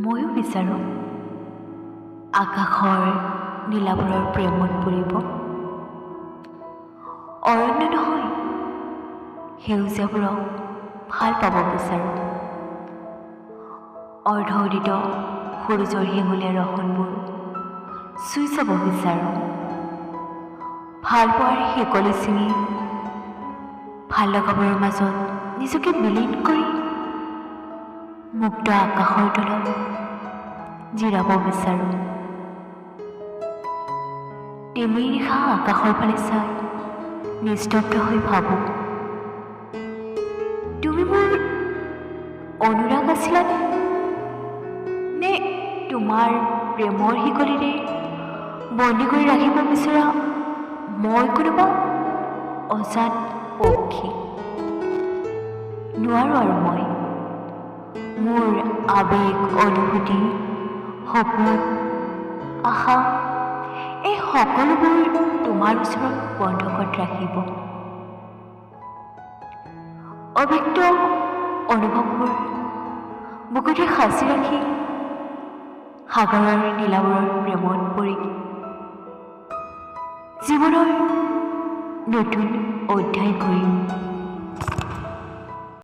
ময়ো বিচাৰোঁ আকাশৰ নীলাবোৰৰ প্ৰেমত পৰিব। অৰণ্য নহয়, সেউজীয়াবোৰক ভাল পাব বিচাৰোঁ। অৰ্ধ উদিত সূৰ্যৰ শিঙুলীয়া ৰহনবোৰ চুই চাব বিচাৰোঁ। ভাল পোৱাৰ শিকলি ছিঙি ভাল লগাবোৰৰ মাজত নিজকে বিলীন কৰি মুক্ত আকাশৰ তলত জিৰাব বিচাৰোঁ। তিমিৰ নিশা আকাশৰ ফালে চাই নিস্তব্ধ হৈ ভাবোঁ, তুমি মোৰ অনুৰাগ আছিলানে? নে তোমাৰ প্ৰেমৰ শিকলিৰে বন্দী কৰি ৰাখিব বিচৰা মই কোনোবা অজাত পক্ষী? নোৱাৰোঁ আৰু মই মোৰ আবেগ, অনুভূতি, সপোন, আশা এই সকলোবোৰ তোমাৰ ওচৰত বন্ধকত ৰাখিব। অব্যক্ত অনুভৱবোৰ বুকুতে সাঁচি ৰাখি সাগৰৰ নীলাবোৰৰ প্ৰেমত পৰি জীৱনৰ নতুন অধ্যায় কৰিম।